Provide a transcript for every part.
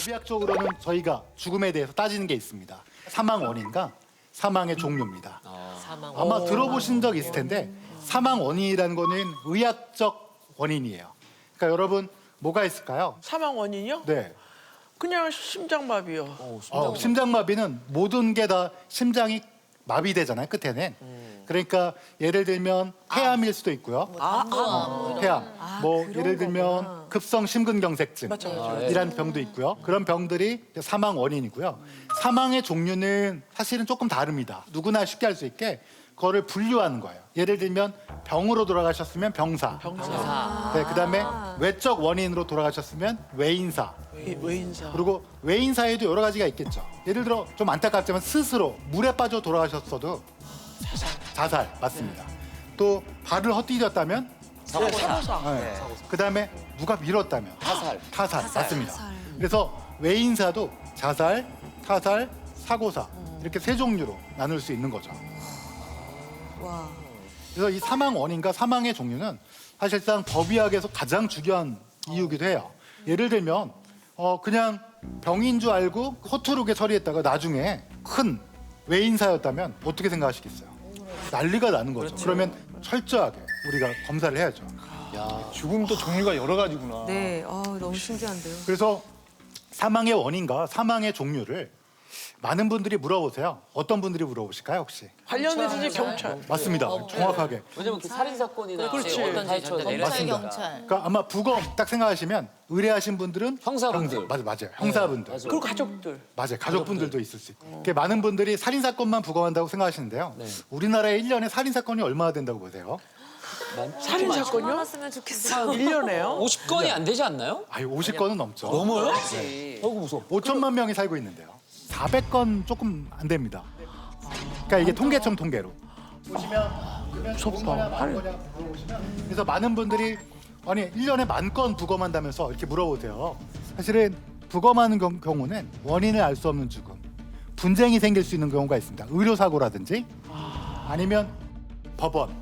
법의학적으로는 저희가 죽음에 대해서 따지는 게 있습니다. 사망 원인과 사망의 종류입니다. 아마 들어보신 적 있을 텐데 사망 원인이라는 거는 의학적 원인이에요. 그러니까 여러분 뭐가 있을까요? 사망 원인이요? 네. 그냥 심장마비요. 심장마비는 모든 게 다 심장이 마비되잖아요, 끝에는. 그러니까 예를 들면 폐암일 수도 있고요. 폐암. 뭐 예를 들면 급성 심근경색증 맞아, 맞아. 이란 병도 있고요. 그런 병들이 사망 원인이고요. 사망의 종류는 사실은 조금 다릅니다. 누구나 쉽게 할 수 있게 그거를 분류하는 거예요. 예를 들면 병으로 돌아가셨으면 병사. 네, 그다음에 외적 원인으로 돌아가셨으면 외인사. 외인사. 그리고 외인사에도 여러 가지가 있겠죠. 예를 들어 좀 안타깝지만 스스로 물에 빠져 돌아가셨어도 자살 맞습니다. 또 발을 헛디뎠다면 사고사. 그다음에 누가 밀었다면 타살 맞습니다. 그래서 외인사도 자살, 타살, 사고사 이렇게 세 종류로 나눌 수 있는 거죠. 그래서 이 사망 원인과 사망의 종류는 사실상 법의학에서 가장 중요한 이유기도 해요. 예를 들면 그냥 병인 줄 알고 허투루게 처리했다가 나중에 큰 외인사였다면 어떻게 생각하시겠어요? 난리가 나는 거죠. 그러면 철저하게 우리가 검사를 해야죠. 죽음도 종류가 여러 가지구나. 네, 너무 신기한데요. 그래서 사망의 원인과 사망의 종류를 많은 분들이 물어보세요. 어떤 분들이 물어보실까요, 혹시? 관련해서 이제 경찰. 맞습니다. 정확하게. 왜냐면 그 살인 사건이나 그렇지. 어떤 사건이 맞습니다. 그러니까 아마 부검 딱 생각하시면 의뢰하신 분들은 형사분들. 맞아요. 형사분들. 그리고 가족들. 맞아요. 가족분들도 있을 수 있고. 그게 많은 분들이 살인 사건만 부검한다고 생각하시는데요. 우리나라에 1년에 살인 사건이 얼마나 된다고 보세요? 살인 사건이요? 많았으면 좋겠어. 1년에요? 50건이 안 되지 않나요? 아유, 50건은 넘죠. 넘어요? 아이고 무서워. 5천만 명이 살고 있는데요. 400건 조금 안 됩니다. 그러니까 이게 통계청 통계로. 보시면 무섭다. 그래서 많은 분들이 아니 1년에 10,000건 부검한다면서 이렇게 물어보세요. 사실은 부검하는 경우는 원인을 알 수 없는 죽음, 분쟁이 생길 수 있는 경우가 있습니다. 의료사고라든지 아니면 법원.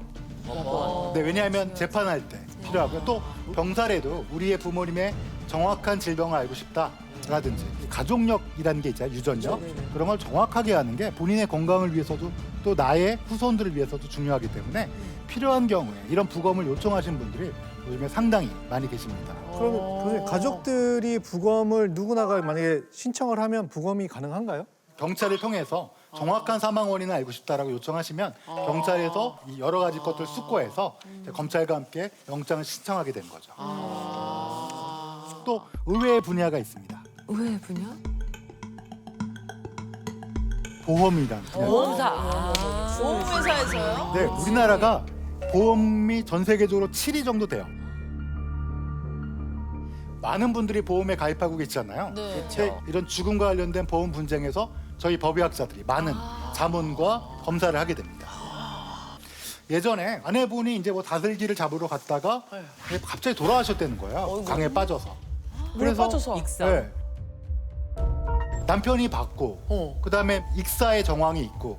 네, 왜냐하면 재판할 때 필요하고요. 또 병살에도 우리의 부모님의 정확한 질병을 알고 싶다라든지 가족력이라는 게 있잖아요. 유전력. 그런 걸 정확하게 하는 게 본인의 건강을 위해서도 또 나의 후손들을 위해서도 중요하기 때문에 필요한 경우에 이런 부검을 요청하신 분들이 요즘에 상당히 많이 계십니다. 그럼 선생님, 가족들이 부검을 누구나가 만약에 신청을 하면 부검이 가능한가요? 경찰을 통해서 정확한 사망 원인을 알고 싶다라고 요청하시면 경찰에서 이 여러 가지 것들을 숙고해서 이제 검찰과 함께 영장을 신청하게 되는 거죠. 또 의외의 분야가 있습니다. 왜 분야? 보험이라는 분야. 보험회사에서요? 네, 우리나라가 보험이 전 세계적으로 7위 정도 돼요. 많은 분들이 보험에 가입하고 계시잖아요. 네. 근데 이런 죽음과 관련된 보험 분쟁에서 저희 법의학자들이 많은 자문과 검사를 하게 됩니다. 예전에 아내분이 이제 뭐 다슬기를 잡으러 갔다가 갑자기 돌아가셨다는 거예요. 강에 빠져서. 물에 빠져서. 네. 남편이 받고 그다음에 익사의 정황이 있고.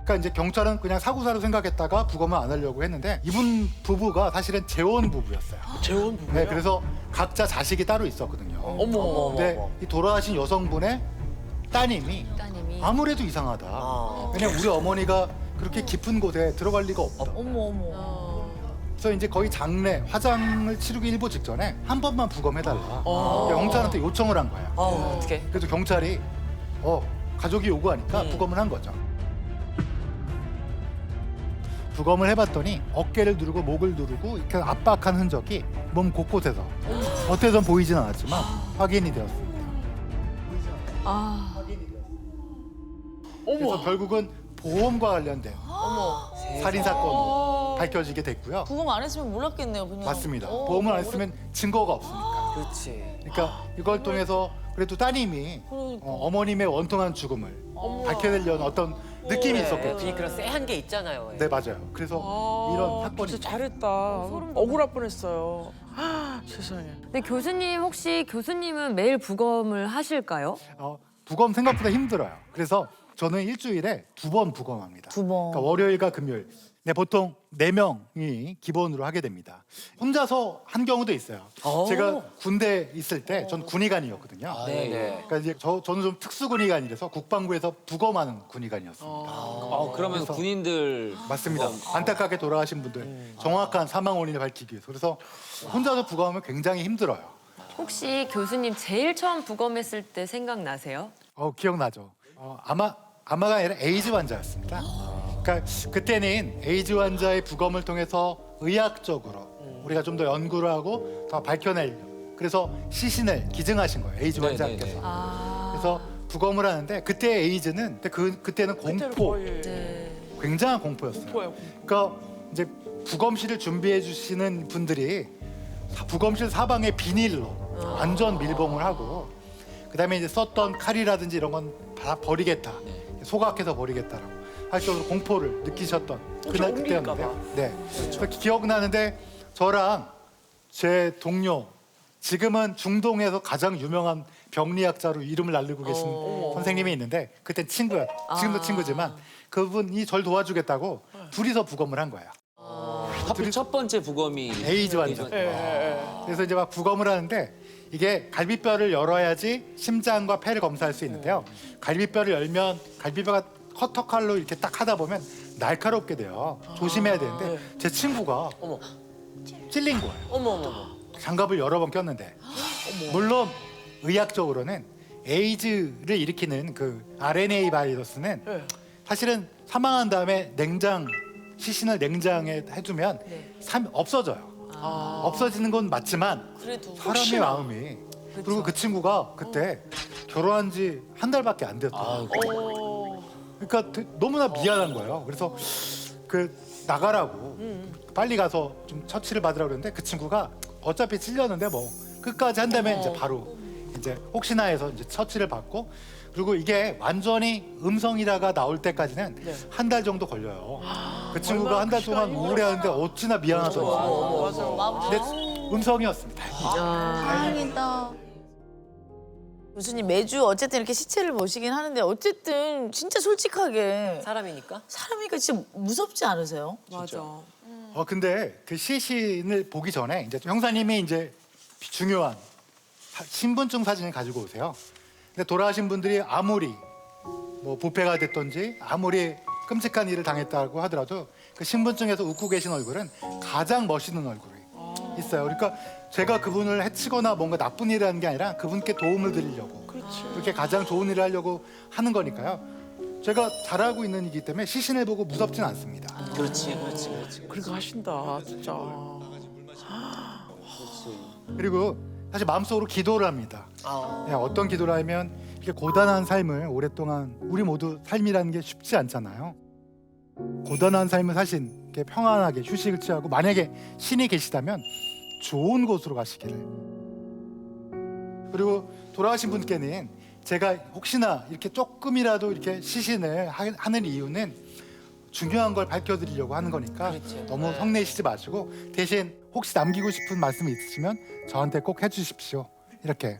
그러니까 이제 경찰은 그냥 사고사로 생각했다가 부검을 안 하려고 했는데 이분 부부가 사실은 재혼 부부였어요. 재혼 부부요? 네, 그래서 각자 자식이 따로 있었거든요. 어머. 근데 이 돌아가신 여성분의 따님이 아무래도 이상하다. 왜냐면 우리 어머니가 그렇게 깊은 곳에 들어갈 리가 없다. 그래서 이제 거의 장례, 화장을 치르기 일보 직전에 한 번만 부검해달라. 경찰한테 요청을 한 거야. 어떻게? 그래서 경찰이 가족이 요구하니까 부검을 한 거죠. 부검을 해봤더니 어깨를 누르고 목을 누르고 이렇게 압박한 흔적이 몸 곳곳에서 겉에선 보이진 않았지만 확인이 되었습니다. 그래서 결국은 보험과 관련된 살인 사건으로 밝혀지게 됐고요. 부검 안 했으면 몰랐겠네요, 그냥. 맞습니다. 보험을 안 했으면 증거가 없으니까. 그렇지. 그러니까 이걸 통해서 그래도 따님이 어머님의 원통한 죽음을 밝혀내려는 어떤 느낌이 있었겠죠. 그런 쎄한 게 있잖아요. 네, 맞아요. 그래서 이런 사건이 진짜 잘했다. 억울할 뻔했어요. 세상에. 근데 교수님 혹시 교수님은 매일 부검을 하실까요? 부검 생각보다 힘들어요. 그래서 저는 일주일에 2번 부검합니다. 2번. 그러니까 월요일과 금요일. 네, 보통 4명이 기본으로 하게 됩니다. 혼자서 한 경우도 있어요. 제가 군대 있을 때 전 군의관이었거든요. 네네. 그러니까 이제 저는 좀 특수 군의관이라서 국방부에서 부검하는 군의관이었습니다. 그러면 군인들 맞습니다. 안타깝게 돌아가신 분들 정확한 사망 원인을 밝히기 위해서. 그래서 혼자서 부검하면 굉장히 힘들어요. 혹시 교수님 제일 처음 부검했을 때 생각나세요? 기억나죠. 아마가 아니라 에이즈 환자였습니다. 그러니까 그때는 에이즈 환자의 부검을 통해서 의학적으로 우리가 좀 더 연구를 하고 더 밝혀내려고. 그래서 시신을 기증하신 거예요, 에이즈 환자께서. 그래서 부검을 하는데 그때 에이즈는 그때는 공포, 거의 굉장한 공포였어요. 공포예요. 그러니까 이제 부검실을 준비해 주시는 분들이 부검실 사방에 비닐로 안전 밀봉을 하고 그다음에 이제 썼던 칼이라든지 이런 건 다 버리겠다, 소각해서 버리겠다라고 할 정도로 공포를 느끼셨던 그때였는데요. 네, 저 기억나는데 저랑 제 동료, 지금은 중동에서 가장 유명한 병리학자로 이름을 날리고 계신 선생님이 있는데 그땐 친구예요. 지금도 친구지만 그분이 절 도와주겠다고 둘이서 부검을 한 거예요. 하필 첫 번째 부검이 에이즈 환자. 그래서 이제 막 부검을 하는데 이게 갈비뼈를 열어야지 심장과 폐를 검사할 수 있는데요. 갈비뼈를 열면 갈비뼈가 커터칼로 이렇게 딱 하다 보면 날카롭게 돼요. 조심해야 되는데 제 친구가 찔린 거예요. 어머. 장갑을 여러 번 꼈는데 물론 의학적으로는 에이즈를 일으키는 그 RNA 바이러스는 사실은 사망한 다음에 시신을 냉장에 해두면 없어져요. 없어지는 건 맞지만 그래도 사람의 마음이 그리고 그 친구가 그때 결혼한 지 한 달밖에 안 됐더라고요. 그러니까 너무나 미안한 거예요. 그래서 나가라고 빨리 가서 좀 처치를 받으라고 그랬는데 그 친구가 어차피 찔렸는데 뭐 끝까지 한다면 이제 바로 이제 혹시나 해서 이제 처치를 받고 그리고 이게 완전히 음성이라가 나올 때까지는 한 달 정도 걸려요. 그 친구가 한 달 동안 우울해하는데 어찌나 미안하던지. 근데 음성이었습니다. 다행이다. 교수님 매주 어쨌든 이렇게 시체를 보시긴 하는데 어쨌든 진짜 솔직하게 사람이니까. 사람이니까 진짜 무섭지 않으세요? 맞아. 근데 그 시신을 보기 전에 이제 형사님이 이제 중요한 신분증 사진을 가지고 오세요. 근데 돌아가신 분들이 아무리 뭐 부패가 됐던지 아무리 끔찍한 일을 당했다고 하더라도 그 신분증에서 웃고 계신 얼굴은 가장 멋있는 얼굴이 있어요. 그러니까 제가 그분을 해치거나 뭔가 나쁜 일을 하는 게 아니라 그분께 도움을 드리려고 그렇게 가장 좋은 일을 하려고 하는 거니까요. 제가 잘하고 있는 일이기 때문에 시신을 보고 무섭진 않습니다. 그렇지. 그렇게 하신다 진짜. 그리고 사실 마음속으로 기도를 합니다. 어떤 기도를 하면 이렇게 고단한 삶을 오랫동안 우리 모두 삶이라는 게 쉽지 않잖아요. 고단한 삶을 사실 이렇게 평안하게 휴식을 취하고 만약에 신이 계시다면 좋은 곳으로 가시기를. 그리고 돌아가신 분께는 제가 혹시나 이렇게 조금이라도 이렇게 시신을 하는 이유는 중요한 걸 밝혀드리려고 하는 거니까 너무 성내시지 마시고 대신 혹시 남기고 싶은 말씀이 있으시면 저한테 꼭 해주십시오. 이렇게.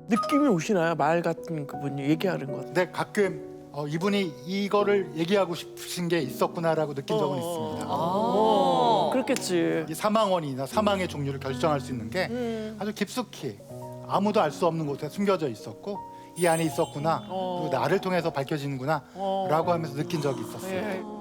느낌이 오시나요? 말 같은 그분이 얘기하는 것. 근데 가끔 이분이 이거를 얘기하고 싶으신 게 있었구나라고 느낀 적은 있습니다. 그렇겠지. 이 사망원이나 사망의 종류를 결정할 수 있는 게 아주 깊숙이 아무도 알 수 없는 곳에 숨겨져 있었고 이 안에 있었구나 그리고 나를 통해서 밝혀지는구나 라고 하면서 느낀 적이 있었어요.